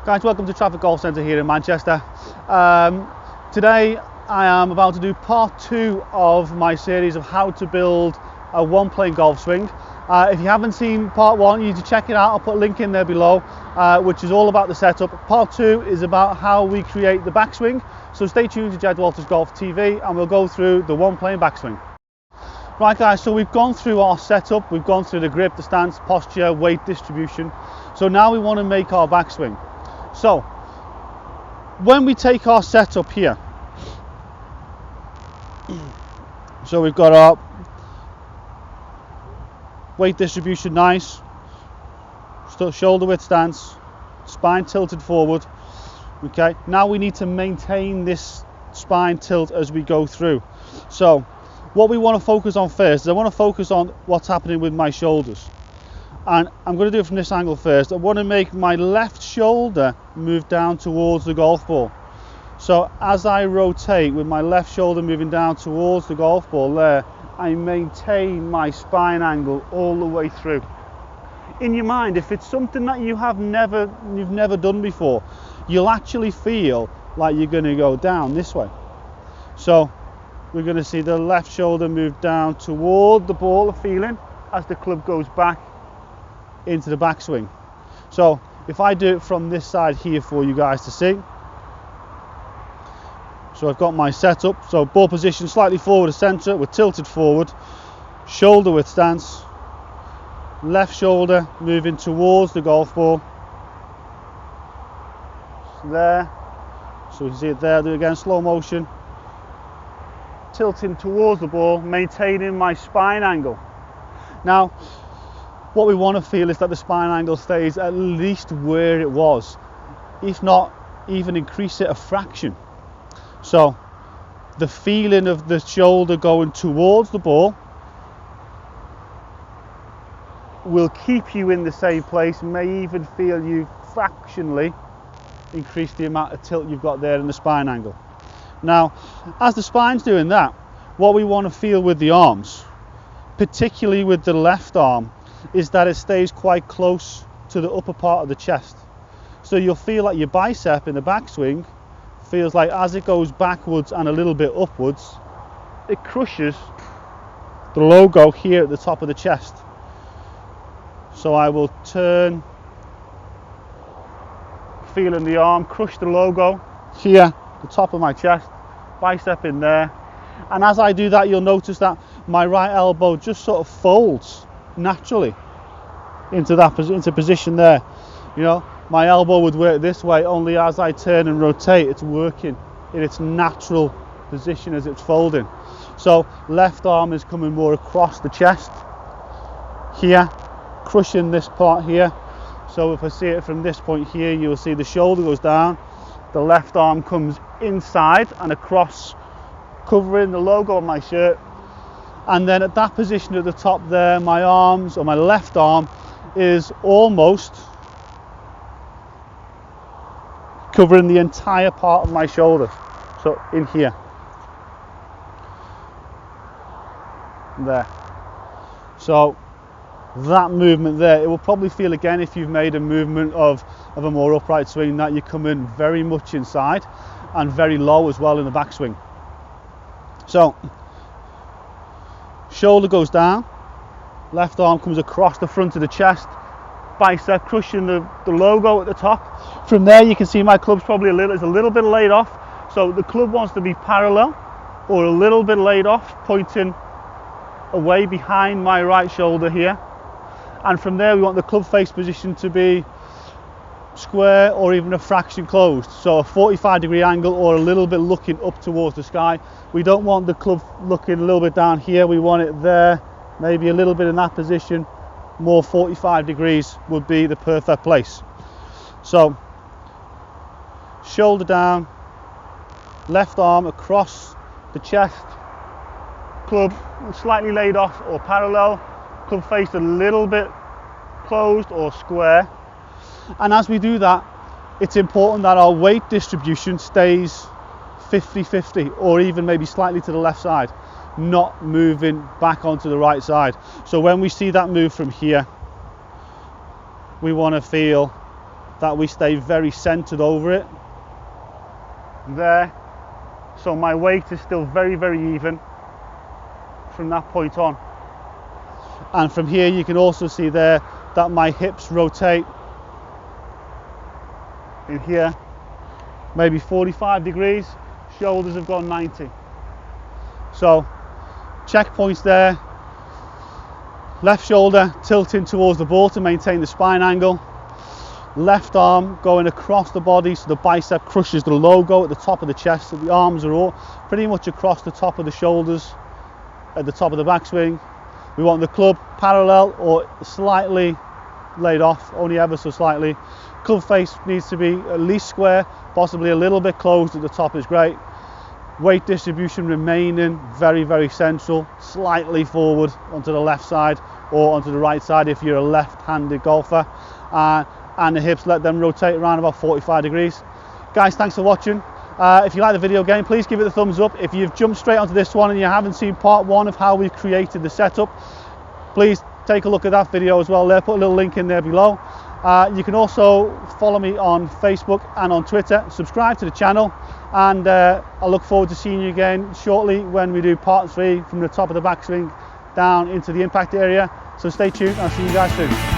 Guys, welcome to Trafford Golf Centre here in Manchester. Today I am about to do part 2 of my series of how to build a one-plane golf swing. If you haven't seen part 1, you need to check it out. I'll put a link in there below, which is all about the setup. Part 2 is about how we create the backswing. So stay tuned to Jed Walters Golf TV and we'll go through the one-plane backswing. Right guys, so we've gone through our setup, we've gone through the grip, the stance, posture, weight distribution. So now we want to make our backswing. So when we take our setup here, so we've got our weight distribution nice, shoulder width stance, spine tilted forward. Okay, now we need to maintain this spine tilt as we go through. So what we want to focus on first is I want to focus on what's happening with my shoulders. And I'm going to do it from this angle first. I want to make my left shoulder move down towards the golf ball. So as I rotate with my left shoulder moving down towards the golf ball there, I maintain my spine angle all the way through. In your mind, if it's something that you've never done before, you'll actually feel like you're going to go down this way. So we're going to see the left shoulder move down toward the ball, the feeling as the club goes back into the backswing. So if I do it from this side here for you guys to see. So I've got my setup, so ball position slightly forward of centre, we're tilted forward, shoulder width stance, left shoulder moving towards the golf ball. There, so you can see it there, do it again, slow motion. Tilting towards the ball, maintaining my spine angle. Now, what we want to feel is that the spine angle stays at least where it was, if not even increase it a fraction. So the feeling of the shoulder going towards the ball will keep you in the same place, may even feel you fractionally increase the amount of tilt you've got there in the spine angle. Now, as the spine's doing that, what we want to feel with the arms, particularly with the left arm, is that it stays quite close to the upper part of the chest. So you'll feel like your bicep in the backswing feels like as it goes backwards and a little bit upwards, it crushes the logo here at the top of the chest. So I will turn, feeling the arm crush the logo here, the top of my chest, bicep in there. And as I do that, you'll notice that my right elbow just sort of folds naturally into position there. You know, my elbow would work this way, only as I turn and rotate, it's working in its natural position as it's folding. So left arm is coming more across the chest here, crushing this part here. So if I see it from this point here, you'll see the shoulder goes down, the left arm comes inside and across, covering the logo on my shirt. And then at that position at the top there, my arms, or my left arm, is almost covering the entire part of my shoulder. So in here. There. So that movement there, it will probably feel again if you've made a movement of a more upright swing that you come in very much inside and very low as well in the backswing. So shoulder goes down, left arm comes across the front of the chest, bicep crushing the logo at the top. From there you can see my club's probably a little bit laid off, so the club wants to be parallel or a little bit laid off, pointing away behind my right shoulder here. And from there we want the club face position to be square or even a fraction closed, so a 45-degree angle or a little bit looking up towards the sky. We don't want the club looking a little bit down here, we want it there, maybe a little bit in that position. More 45 degrees would be the perfect place. So shoulder down, left arm across the chest, club slightly laid off or parallel, club face a little bit closed or square. And as we do that, it's important that our weight distribution stays 50-50 or even maybe slightly to the left side, not moving back onto the right side. So when we see that move from here, we want to feel that we stay very centered over it. There. So my weight is still very, very even from that point on. And from here you can also see there that my hips rotate in here, maybe 45 degrees, shoulders have gone 90. So checkpoints there, left shoulder tilting towards the ball to maintain the spine angle, left arm going across the body so the bicep crushes the logo at the top of the chest, so the arms are all pretty much across the top of the shoulders at the top of the backswing. We want the club parallel or slightly laid off, only ever so slightly. Club face needs to be at least square, possibly a little bit closed at the top is great. Weight distribution remaining very, very central, slightly forward onto the left side or onto the right side if you're a left-handed golfer. And the hips, let them rotate around about 45 degrees. Guys, thanks for watching. If you like the video again, please give it a thumbs up. If you've jumped straight onto this one and you haven't seen part one of how we've created the setup, please take a look at that video as well there. Put a little link in there below. You can also follow me on Facebook and on Twitter. Subscribe to the channel, and I look forward to seeing you again shortly when we do part 3 from the top of the backswing down into the impact area. So stay tuned, I'll see you guys soon.